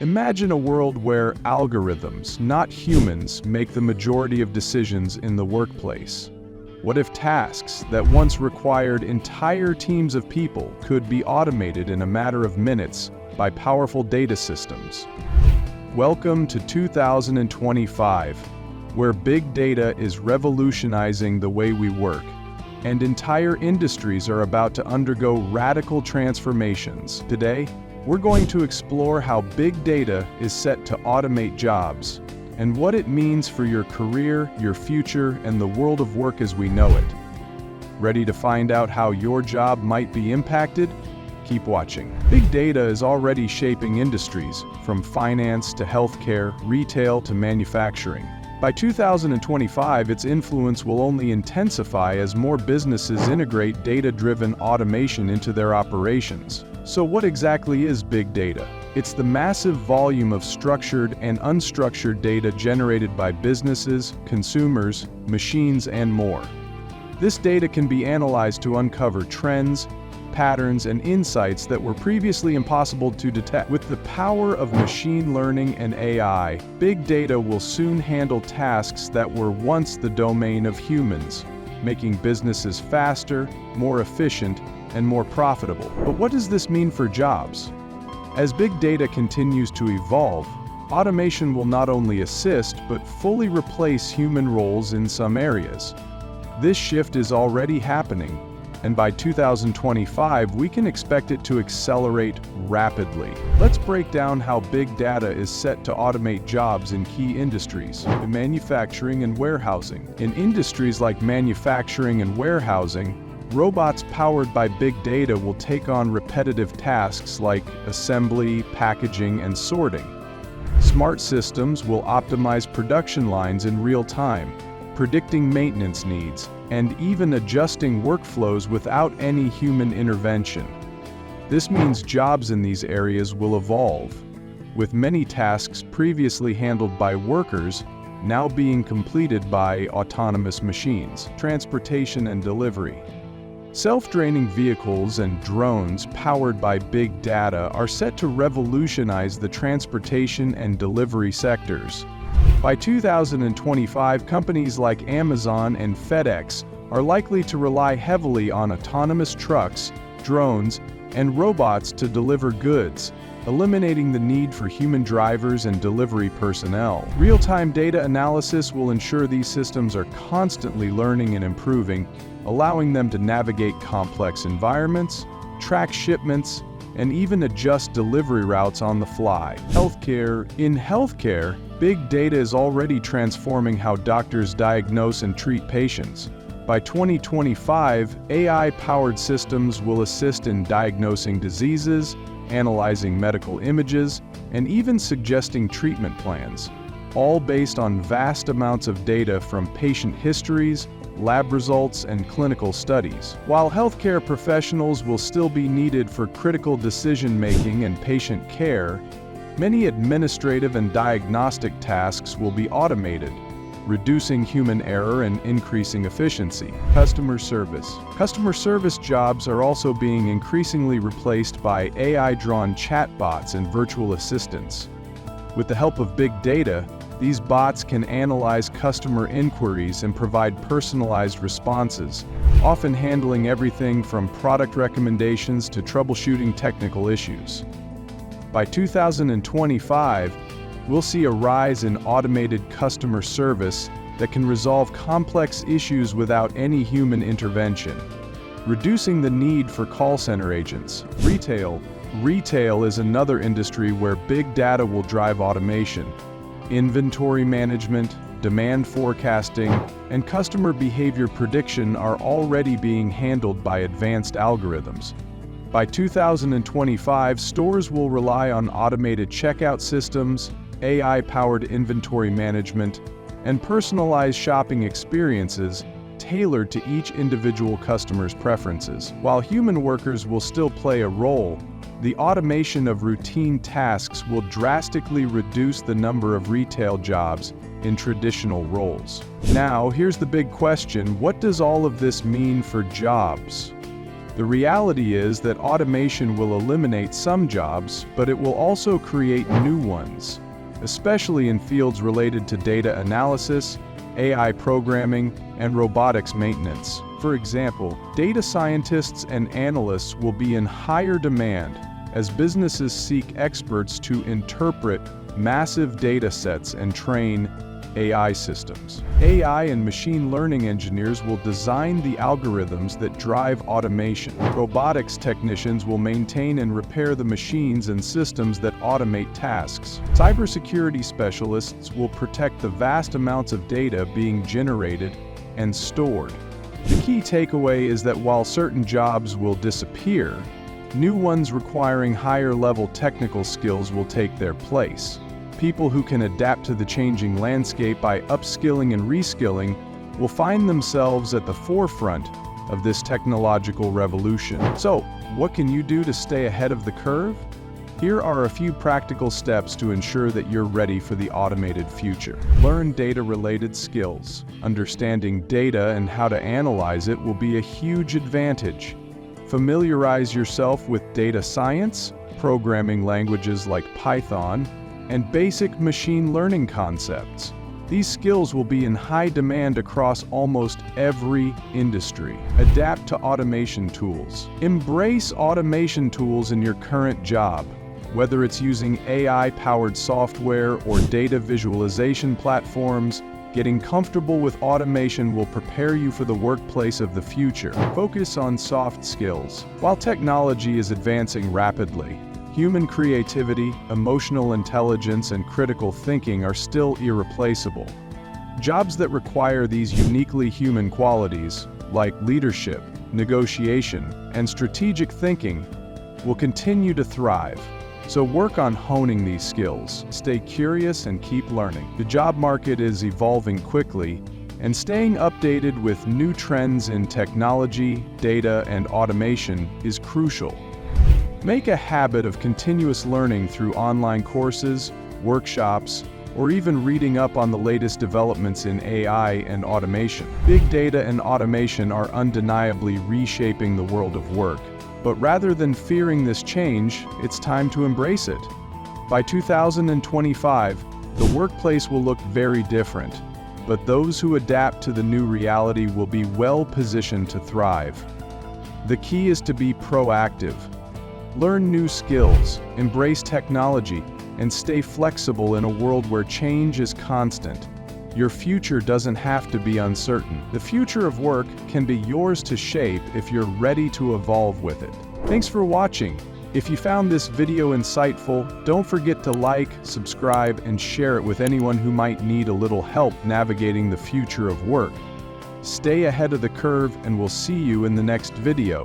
Imagine a world where algorithms, not humans, make the majority of decisions in the workplace. What if tasks that once required entire teams of people could be automated in a matter of minutes by powerful data systems? Welcome to 2025, where big data is revolutionizing the way we work, and entire industries are about to undergo radical transformations. Today, we're going to explore how big data is set to automate jobs, and what it means for your career, your future, and the world of work as we know it. Ready to find out how your job might be impacted? Keep watching. Big data is already shaping industries, from finance to healthcare, retail to manufacturing. By 2025, its influence will only intensify as more businesses integrate data-driven automation into their operations. So what exactly is big data? It's the massive volume of structured and unstructured data generated by businesses, consumers, machines, and more. This data can be analyzed to uncover trends, patterns, and insights that were previously impossible to detect. With the power of machine learning and AI, big data will soon handle tasks that were once the domain of humans, making businesses faster, more efficient, and more profitable. But what does this mean for jobs? As big data continues to evolve, automation will not only assist but fully replace human roles in some areas. This shift is already happening, and by 2025 we can expect it to accelerate rapidly. Let's break down how big data is set to automate jobs in key industries. In manufacturing and warehousing. In industries like manufacturing and warehousing, robots powered by big data will take on repetitive tasks like assembly, packaging, and sorting. Smart systems will optimize production lines in real time, predicting maintenance needs, and even adjusting workflows without any human intervention. This means jobs in these areas will evolve, with many tasks previously handled by workers now being completed by autonomous machines. Transportation and delivery. Self-draining vehicles and drones powered by big data are set to revolutionize the transportation and delivery sectors. By 2025, companies like Amazon and FedEx are likely to rely heavily on autonomous trucks, drones, and robots to deliver goods, eliminating the need for human drivers and delivery personnel. Real-time data analysis will ensure these systems are constantly learning and improving, allowing them to navigate complex environments, track shipments, and even adjust delivery routes on the fly. Healthcare. In healthcare, big data is already transforming how doctors diagnose and treat patients. By 2025, AI-powered systems will assist in diagnosing diseases, analyzing medical images, and even suggesting treatment plans, all based on vast amounts of data from patient histories, lab results, and clinical studies. While healthcare professionals will still be needed for critical decision-making and patient care, many administrative and diagnostic tasks will be automated, reducing human error and increasing efficiency. Customer service. Customer service jobs are also being increasingly replaced by AI-drawn chatbots and virtual assistants. With the help of big data, these bots can analyze customer inquiries and provide personalized responses, often handling everything from product recommendations to troubleshooting technical issues. By 2025, we'll see a rise in automated customer service that can resolve complex issues without any human intervention, reducing the need for call center agents. Retail. Retail is another industry where big data will drive automation. Inventory management, demand forecasting, and customer behavior prediction are already being handled by advanced algorithms. By 2025, stores will rely on automated checkout systems, AI-powered inventory management, and personalized shopping experiences tailored to each individual customer's preferences. While human workers will still play a role, the automation of routine tasks will drastically reduce the number of retail jobs in traditional roles. Now, here's the big question: what does all of this mean for jobs? The reality is that automation will eliminate some jobs, but it will also create new ones, especially in fields related to data analysis, AI programming, and robotics maintenance. For example, data scientists and analysts will be in higher demand as businesses seek experts to interpret massive data sets and train AI systems. AI and machine learning engineers will design the algorithms that drive automation. Robotics technicians will maintain and repair the machines and systems that automate tasks. Cybersecurity specialists will protect the vast amounts of data being generated and stored. The key takeaway is that while certain jobs will disappear, new ones requiring higher-level technical skills will take their place. People who can adapt to the changing landscape by upskilling and reskilling will find themselves at the forefront of this technological revolution. So, what can you do to stay ahead of the curve? Here are a few practical steps to ensure that you're ready for the automated future. Learn data-related skills. Understanding data and how to analyze it will be a huge advantage. Familiarize yourself with data science, programming languages like Python, and basic machine learning concepts. These skills will be in high demand across almost every industry. Adapt to automation tools. Embrace automation tools in your current job. Whether it's using AI-powered software or data visualization platforms, getting comfortable with automation will prepare you for the workplace of the future. Focus on soft skills. While technology is advancing rapidly, human creativity, emotional intelligence, and critical thinking are still irreplaceable. Jobs that require these uniquely human qualities, like leadership, negotiation, and strategic thinking, will continue to thrive. So work on honing these skills, stay curious, and keep learning. The job market is evolving quickly, and staying updated with new trends in technology, data, and automation is crucial. Make a habit of continuous learning through online courses, workshops, or even reading up on the latest developments in AI and automation. Big data and automation are undeniably reshaping the world of work. But rather than fearing this change, it's time to embrace it. By 2025, the workplace will look very different, but those who adapt to the new reality will be well positioned to thrive. The key is to be proactive. Learn new skills, embrace technology, and stay flexible in a world where change is constant. Your future doesn't have to be uncertain. The future of work can be yours to shape if you're ready to evolve with it. Thanks for watching. If you found this video insightful, don't forget to like, subscribe, and share it with anyone who might need a little help navigating the future of work. Stay ahead of the curve, and we'll see you in the next video.